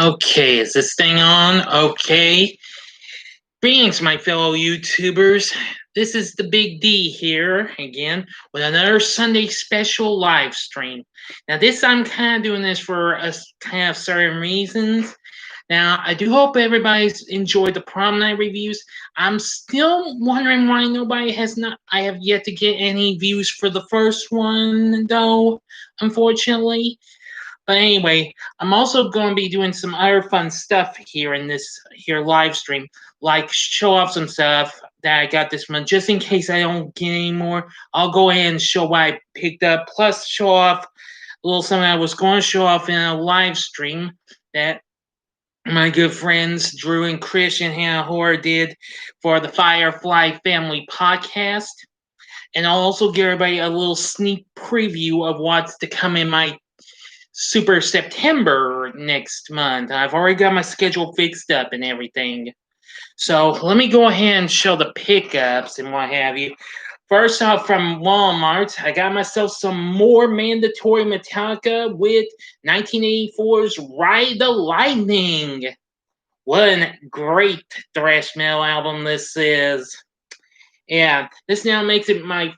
Okay, is this thing on? Okay. Greetings, my fellow YouTubers. This is the Big D here again with another Sunday special live stream. Now, I'm kind of doing this for a kind of certain reasons. Now, I do hope everybody's enjoyed the prom night reviews. I'm still wondering why nobody has not. I have yet to get any views for the first one, though, unfortunately. But anyway, I'm also going to be doing some other fun stuff here in this here live stream, like show off some stuff that I got this month. Just in case I don't get any more, I'll go ahead and show what I picked up, plus show off a little something I was going to show off in a live stream that my good friends Drew and Chris and Hannah Horror did for the Firefly Family podcast. And I'll also give everybody a little sneak preview of what's to come in my Super September next month. I've already got my schedule fixed up and everything. So let me go ahead and show the pickups and what have you. First off, from Walmart, I got myself some more mandatory Metallica with 1984's Ride the Lightning. What a great thrash metal album this is. Yeah, this now makes it my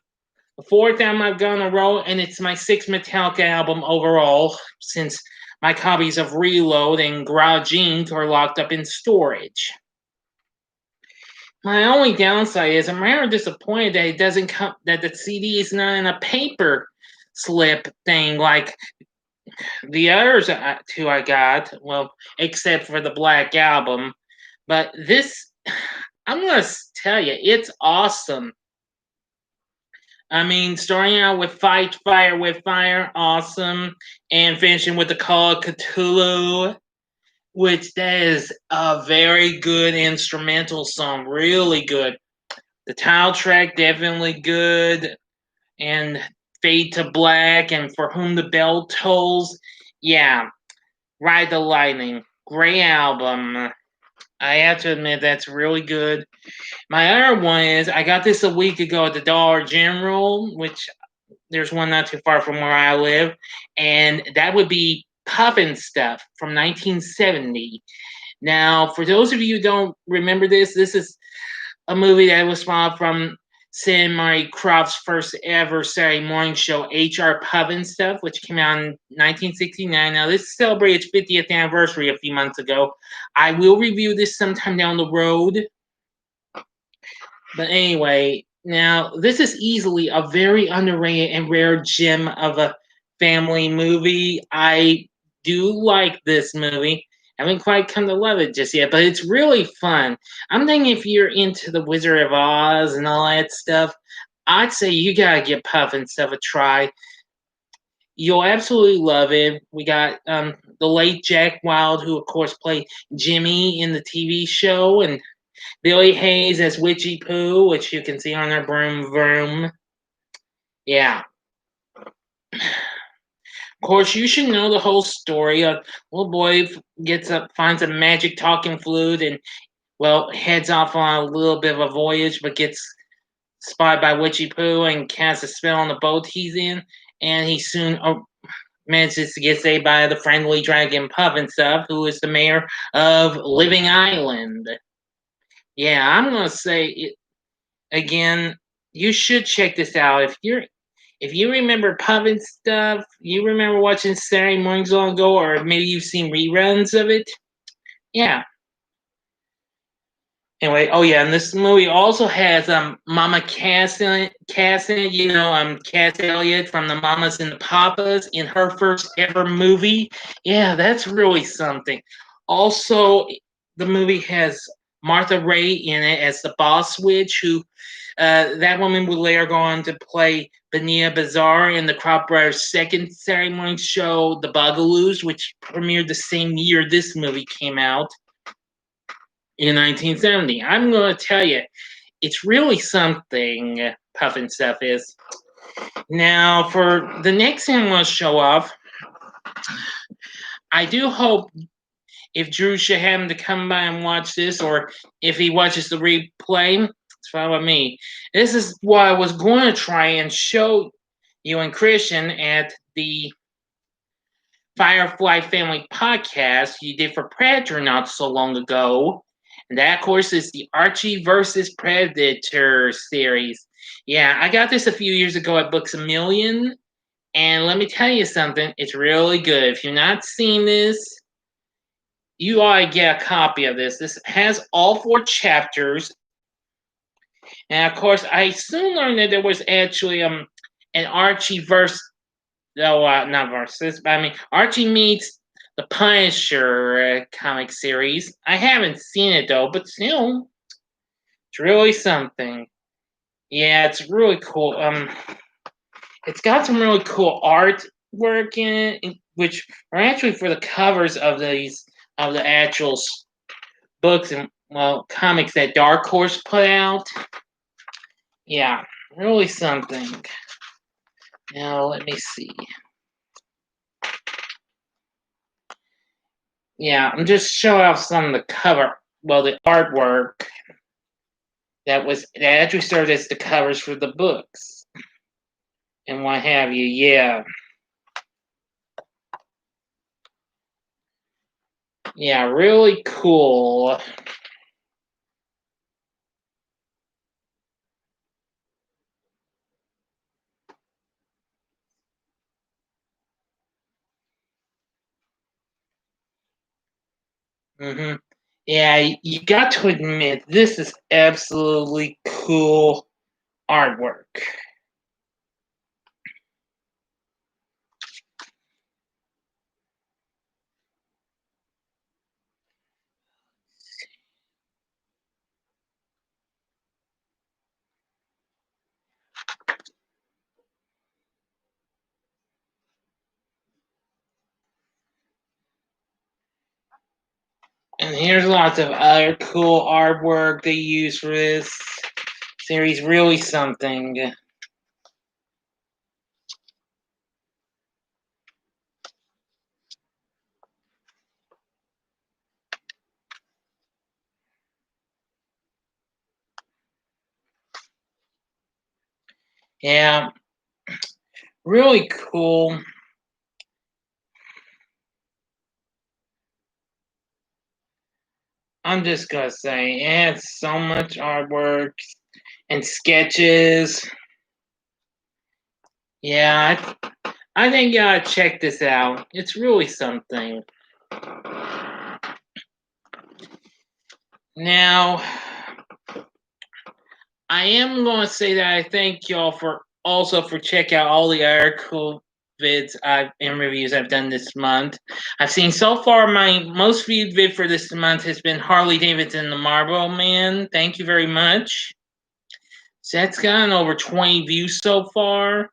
fourth album I've gone in a row, and it's my sixth Metallica album overall, since my copies of Reload and Garage Inc. are locked up in storage. My only downside is I'm rather disappointed that it doesn't come that the CD is not in a paper slip thing like the others two I got. Well, except for the Black Album, but this I'm gonna tell you, it's awesome. I mean, starting out with Fight Fire with Fire, awesome, and finishing with the Call of Cthulhu, which that is a very good instrumental song, really good. The title track, definitely good, and Fade to Black, and For Whom the Bell Tolls, yeah, Ride the Lightning, great album. I have to admit, that's really good. My other one is, I got this a week ago at the Dollar General, which there's one not too far from where I live, and that would be Puffin Stuff from 1970. Now, for those of you who don't remember this is a movie that was spawned from Sam Murray Croft's first ever Saturday morning show, H.R. Puffin Stuff, which came out in 1969. Now, this celebrated its 50th anniversary a few months ago. I will review this sometime down the road. But anyway, now this is easily a very underrated and rare gem of a family movie. I do like this movie. I haven't quite come to love it just yet, but it's really fun. I'm thinking if you're into the Wizard of Oz and all that stuff, I'd say you gotta give Puffin Stuff a try. You'll absolutely love it. We got the late Jack Wilde, who of course played Jimmy in the TV show, and Billy Hayes as Witchy Poo, which you can see on her Broom Vroom. Yeah. Of course, you should know the whole story. A little boy finds a magic talking flute, and well, heads off on a little bit of a voyage, but gets spotted by Witchy Poo and casts a spell on the boat he's in, and he soon manages to get saved by the friendly dragon Puffin Stuff, who is the mayor of Living Island. Yeah, I'm gonna say it again. You should check this out. If you remember Puffin Stuff, you remember watching Saturday mornings long ago, or maybe you've seen reruns of it. Yeah. Anyway, oh yeah, and this movie also has Mama Cass in it. Cass in it, Cass Elliot from the Mamas and the Papas in her first ever movie. Yeah, that's really something. Also, the movie has Martha Ray in it as the boss witch, who that woman would later go on to play Benia Bazaar in the Crop Brothers' second Saturday morning show, The Bugaloos, which premiered the same year this movie came out in 1970. I'm going to tell you, it's really something, Puffin Stuff is. Now, for the next thing I'm going to show off, I do hope if Drew should happen to come by and watch this, or if he watches the replay, it's fine with me. This is what I was going to try and show you and Christian at the Firefly Family podcast you did for Predator not so long ago. And that, of course, is the Archie Vs Predator series. Yeah, I got this a few years ago at Books A Million. And let me tell you something, it's really good. If you've not seen this, you ought to get a copy of this. This has all 4 chapters. And of course, I soon learned that there was actually an Archie verse. No, not versus, but I mean Archie meets the Punisher comic series. I haven't seen it though, but still, it's really something. Yeah, it's really cool. It's got some really cool artwork in it, which are actually for the covers of the actual books and comics that Dark Horse put out. Yeah, really something. Now let me see. Yeah, I'm just showing off some of the the artwork that actually served as the covers for the books and what have you. Yeah, yeah, really cool. hmm Yeah, you got to admit this is absolutely cool artwork. And here's lots of other cool artwork they use for this series. Really something. Yeah, really cool. I'm just gonna say, it had so much artwork and sketches. Yeah, I think you gotta check this out. It's really something. Now, I am gonna say that I thank y'all for check out all the other cool vids and reviews I've done this month. I've seen so far my most viewed vid for this month has been Harley Davidson the Marlboro Man. Thank you very much. So that's gotten over 20 views so far.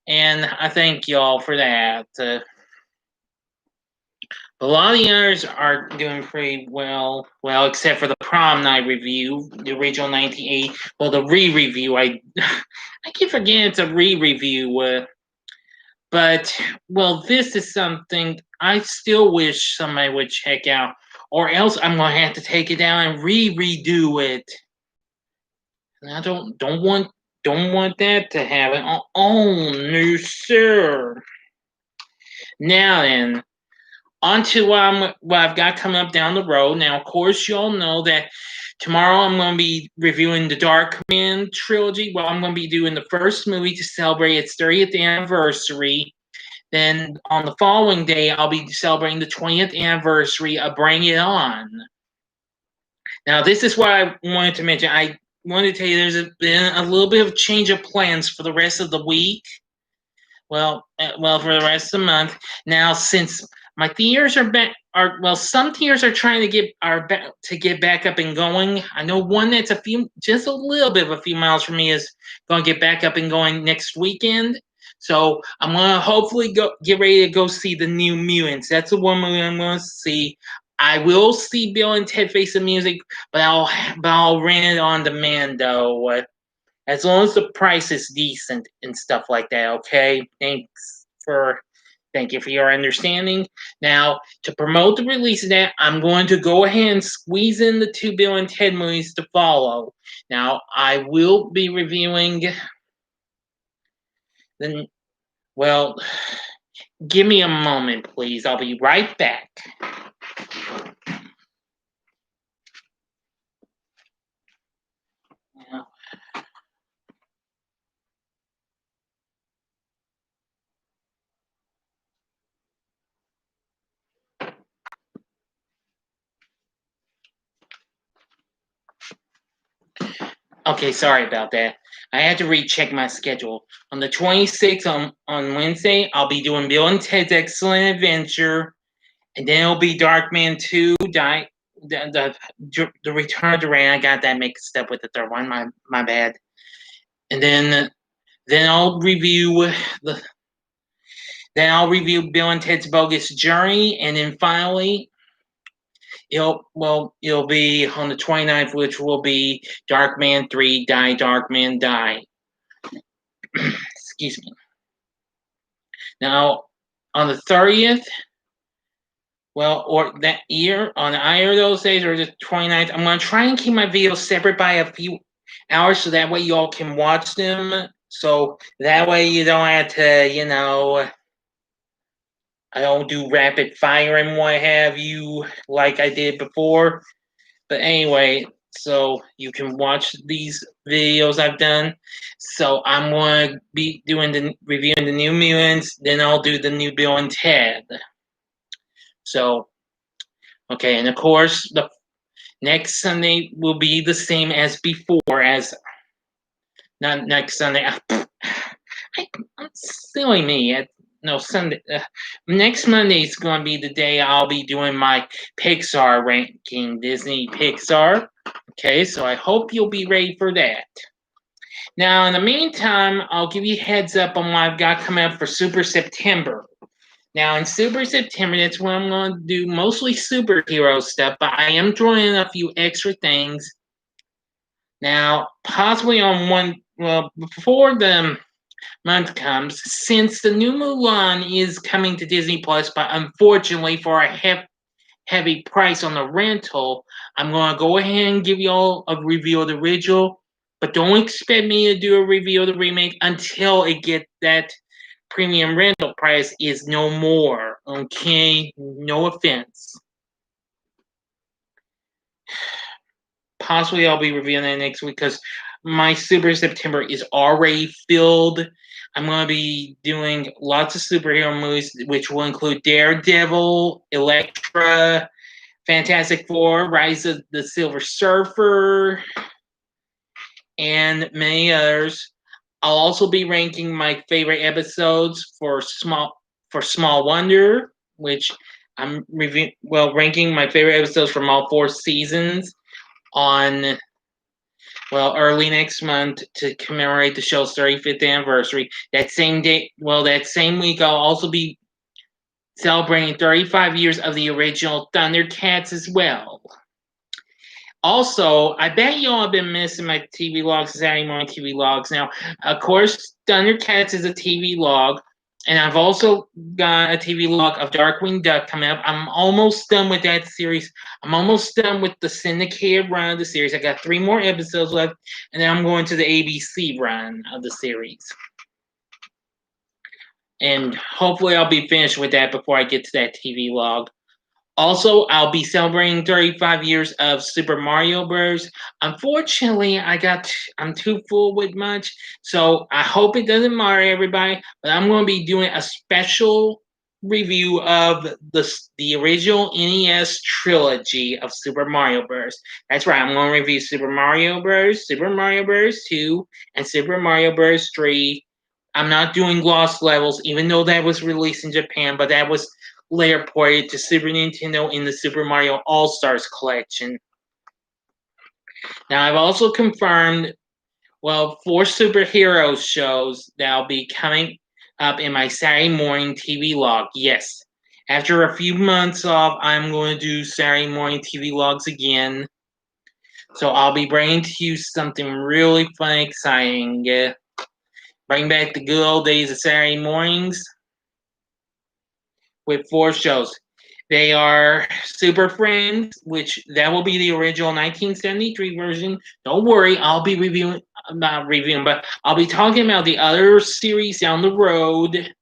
And I thank y'all for that. A lot of the others are doing pretty well. Well, except for the prom night review, the original 98. Well, the re-review. I keep forgetting it's a re-review. But this is something I still wish somebody would check out, or else I'm gonna have to take it down and redo it. And I don't want that to happen. Oh no, sir. Now then, on to what I've got coming up down the road. Now, of course, you all know that tomorrow I'm going to be reviewing the Dark Man trilogy. Well, I'm going to be doing the first movie to celebrate its 30th anniversary. Then on the following day, I'll be celebrating the 20th anniversary of Bring It On. Now, this is what I wanted to mention. I wanted to tell you there's been a little bit of change of plans for the rest of the week. For the rest of the month. Now, since my theaters some theaters are trying to get back up and going. I know one that's just a little bit of a few miles from me is going to get back up and going next weekend. So I'm gonna hopefully get ready to go see the New Mutants. That's the one movie I'm gonna see. I will see Bill and Ted Face the Music, but I'll rent it on demand though. As long as the price is decent and stuff like that, okay? Thank you for your understanding. Now, to promote the release of that, I'm going to go ahead and squeeze in the 2 Bill and Ted movies to follow. Now, I will be reviewing the Give me a moment, please. I'll be right back. Okay, sorry about that. I had to recheck my schedule. On the 26th, on Wednesday, I'll be doing Bill and Ted's Excellent Adventure, and then it'll be Darkman 2, the Return of the Rain. I got that mixed up with the third one. My bad. And then I'll review Bill and Ted's Bogus Journey, and then finally it'll be on the 29th, which will be Darkman 3, Die Darkman Die. Excuse me. Now, on the 30th, or that year, on either of those days or the 29th, I'm going to try and keep my videos separate by a few hours so that way you all can watch them. So that way you don't have to, I don't do rapid fire and what have you like I did before. But anyway, so you can watch these videos I've done. So I'm going to be reviewing the New Mutants, then I'll do the new Bill and Ted. So, okay, and of course, the next Sunday will be the same as before, not next Sunday. I'm silly me. No, Sunday. Next Monday is going to be the day I'll be doing my Pixar ranking, Disney Pixar. Okay, so I hope you'll be ready for that. Now, in the meantime, I'll give you a heads up on what I've got coming up for Super September. Now, in Super September, that's when I'm going to do mostly superhero stuff, but I am throwing in a few extra things. Now, possibly before the month comes, since the new Mulan is coming to Disney Plus, but unfortunately for a heavy price on the rental, I'm going to go ahead and give you all a review of the original, but don't expect me to do a review of the remake until it gets that premium rental price is no more. Okay, no offense. Possibly I'll be reviewing that next week because my Super September is already filled. I'm going to be doing lots of superhero movies, which will include Daredevil, Elektra, Fantastic Four, Rise of the Silver Surfer, and many others. I'll also be ranking my favorite episodes for Small Wonder, which I'm ranking my favorite episodes from all 4 seasons on early next month to commemorate the show's 35th anniversary. That same week, I'll also be celebrating 35 years of the original Thundercats as well. Also, I bet y'all have been missing my TV logs, Saturday morning TV logs. Now, of course, Thundercats is a TV log, and I've also got a TV log of Darkwing Duck coming up. I'm almost done with that series. I'm almost done with the syndicated run of the series. I got 3 more episodes left, and then I'm going to the ABC run of the series. And hopefully I'll be finished with that before I get to that TV log. Also, I'll be celebrating 35 years of Super Mario Bros. Unfortunately, I'm too full with much, so I hope it doesn't matter, everybody. But I'm going to be doing a special review of the original NES trilogy of Super Mario Bros. That's right, I'm going to review Super Mario Bros., Super Mario Bros. 2, and Super Mario Bros. 3. I'm not doing Lost Levels, even though that was released in Japan, but that was later ported to Super Nintendo in the Super Mario All-Stars collection. Now, I've also confirmed, 4 superhero shows that'll be coming up in my Saturday morning TV log. Yes, after a few months off, I'm going to do Saturday morning TV logs again. So I'll be bringing to you something really fun and exciting. Bring back the good old days of Saturday mornings with 4 shows. They are Super Friends, which that will be the original 1973 version. Don't worry, I'll be but I'll be talking about the other series down the road.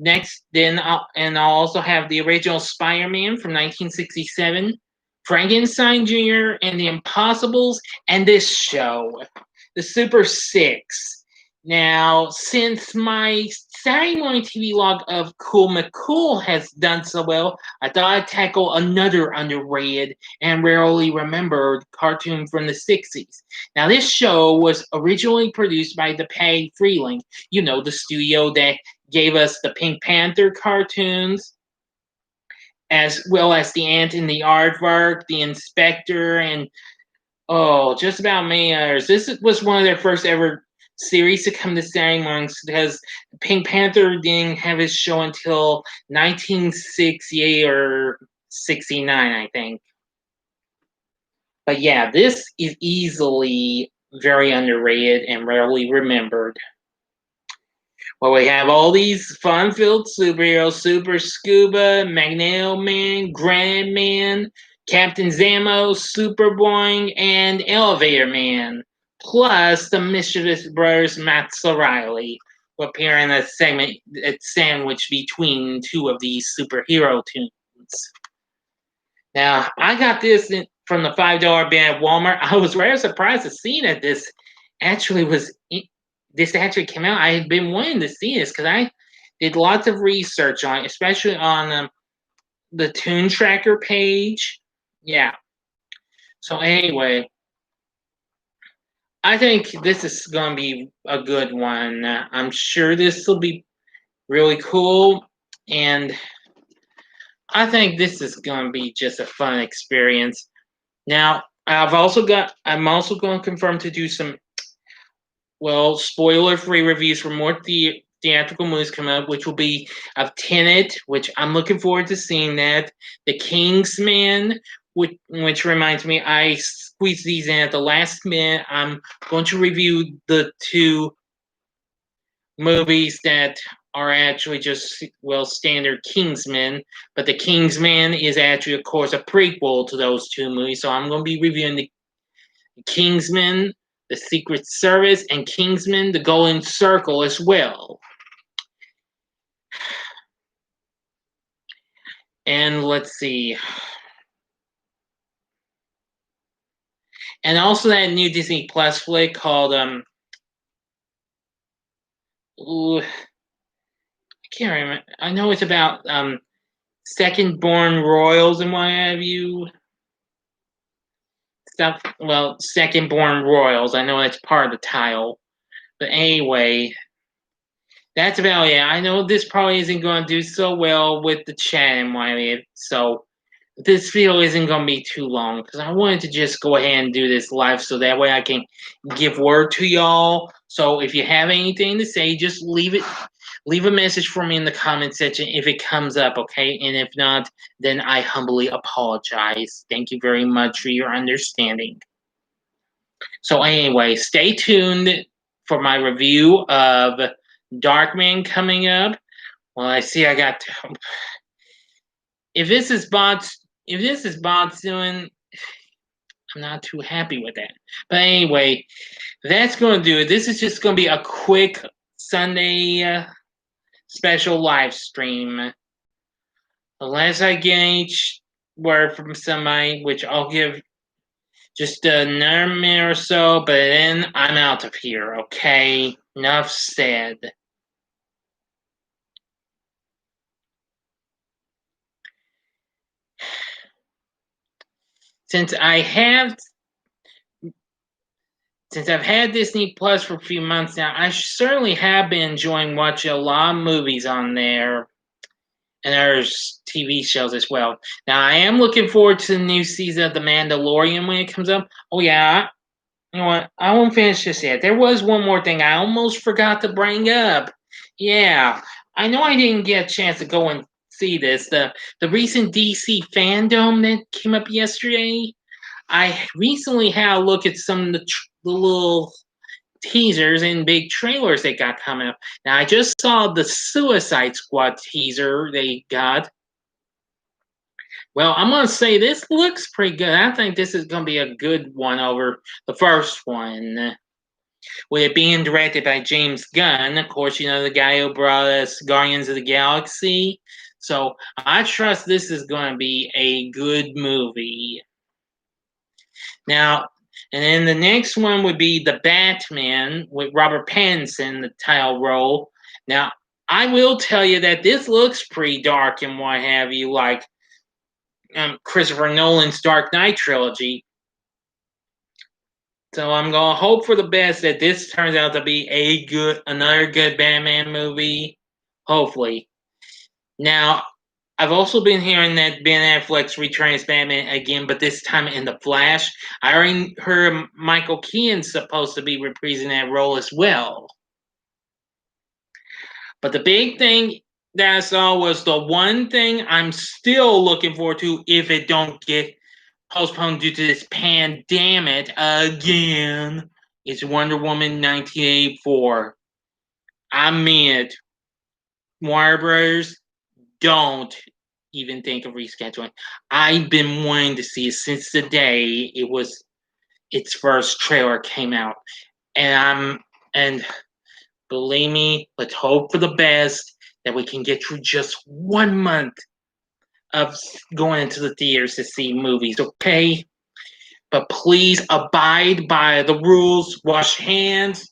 I'll also have the original Spider-Man from 1967, Frankenstein Jr. and the Impossibles, and this show, the Super Six. Now, since my Saturday morning TV log of Cool McCool has done so well, I thought I'd tackle another underrated and rarely remembered cartoon from the 60s. Now, this show was originally produced by the Patty Freeling, the studio that gave us the Pink Panther cartoons, as well as the Ant and the Aardvark, the Inspector, and just about many others. This was one of their first ever series to come to Saturday mornings because Pink Panther didn't have his show until 1968 or 69, I think. But yeah, this is easily very underrated and rarely remembered. Well, we have all these fun-filled superheroes: Super Scuba, Magneto Man, Granite Man, Captain Zamo, Superboy, and Elevator Man. Plus the mischievous brothers Max O'Reilly who appear in a segment that's sandwiched between two of these superhero tunes. Now, I got this from the $5 bin at Walmart. I was very surprised to see that this actually came out. I had been wanting to see this because I did lots of research on it, especially on the Tune Tracker page. Yeah. So anyway, I think this is going to be a good one. I'm sure this will be really cool, and I think this is going to be just a fun experience. Now, I'm also going to confirm to do some spoiler-free reviews for more theatrical movies coming up, which will be of Tenet, which I'm looking forward to seeing that. The Kingsman, which reminds me, I squeezed these in at the last minute. I'm going to review the two movies that are actually just, standard Kingsman, but the Kingsman is actually, of course, a prequel to those two movies, so I'm going to be reviewing the Kingsman, the Secret Service, and Kingsman, the Golden Circle as well. And let's see. And also that new Disney Plus flick called I can't remember. I know it's about second born royals and what have you. Stuff. Well, second born royals. I know that's part of the title. But anyway, that's about it. I know this probably isn't going to do so well with the chat and what have you. So this video isn't going to be too long because I wanted to just go ahead and do this live so that way I can give word to y'all. So if you have anything to say, just leave a message for me in the comment section if it comes up, okay? And if not, then I humbly apologize. Thank you very much for your understanding. So anyway, stay tuned for my review of Darkman coming up. Well, I see I got if this is bots doing, I'm not too happy with that. But anyway, that's going to do it. This is just going to be a quick Sunday special live stream. Unless I get any word from somebody, which I'll give just another minute or so, but then I'm out of here, okay? Enough said. Since I've had Disney Plus for a few months now, I certainly have been enjoying watching a lot of movies on there. And there's TV shows as well. Now, I am looking forward to the new season of The Mandalorian when it comes up. Oh, yeah. You know what? I won't finish this yet. There was one more thing I almost forgot to bring up. Yeah. I know I didn't get a chance to go and see this. The recent DC fandom that came up yesterday. I recently had a look at some of the little teasers and big trailers they got coming up. Now, I just saw the Suicide Squad teaser they got. Well, I'm going to say this looks pretty good. I think this is going to be a good one over the first one. with it being directed by James Gunn. Of course, you know, the guy who brought us Guardians of the Galaxy. So I trust this is going to be a good movie. Now, and then the next one would be The Batman with Robert Pattinson, the title role. Now, I will tell you that this looks pretty dark and what have you, like Christopher Nolan's Dark Knight trilogy. So I'm gonna hope for the best that this turns out to be another good Batman movie. Hopefully. Now, I've also been hearing that Ben Affleck's returning as Batman again, but this time in The Flash. I already heard Michael Keaton's supposed to be reprising that role as well. But the big thing that I saw was the one thing I'm still looking forward to if it don't get postponed due to this pandemic again. It's Wonder Woman 1984. I mean it. Warner Brothers, don't even think of rescheduling. I've been wanting to see it since the day its first trailer came out. And believe me, let's hope for the best that we can get through just 1 month of going into the theaters to see movies, okay? But please abide by the rules. Wash hands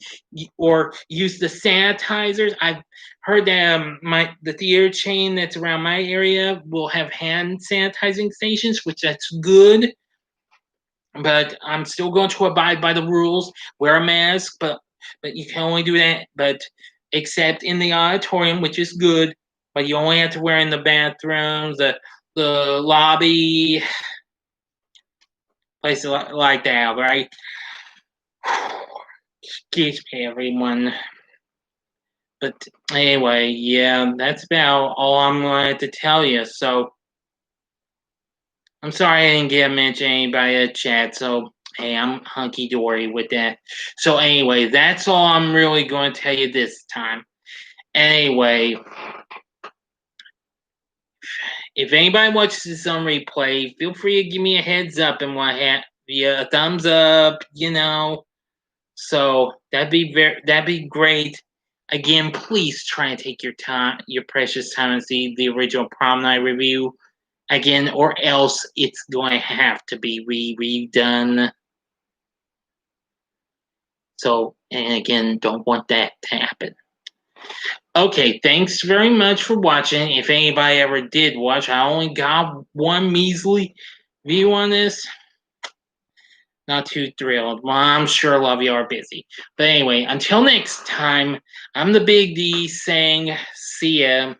or use the sanitizers. I've heard that the theater chain that's around my area will have hand sanitizing stations, which that's good. But I'm still going to abide by the rules. Wear a mask, but you can only do that. But except in the auditorium, which is good. But you only have to wear in the bathrooms, the lobby, places like that, right? Excuse me, everyone. But anyway, yeah, that's about all I'm going to tell you. So I'm sorry I didn't get to mention anybody in chat. So hey, I'm hunky dory with that. So anyway, that's all I'm really going to tell you this time. Anyway, if anybody watches this on replay, feel free to give me a heads up and what have you, a thumbs up, you know. So that'd be great. Again, please try and take your precious time, and see the original Prom Night review again, or else it's going to have to be redone. So, and again, don't want that to happen. Okay, thanks very much for watching. If anybody ever did watch, I only got one measly view on this. Not too thrilled. Well, I'm sure a lot of you are busy. But anyway, until next time, I'm the Big D saying see ya.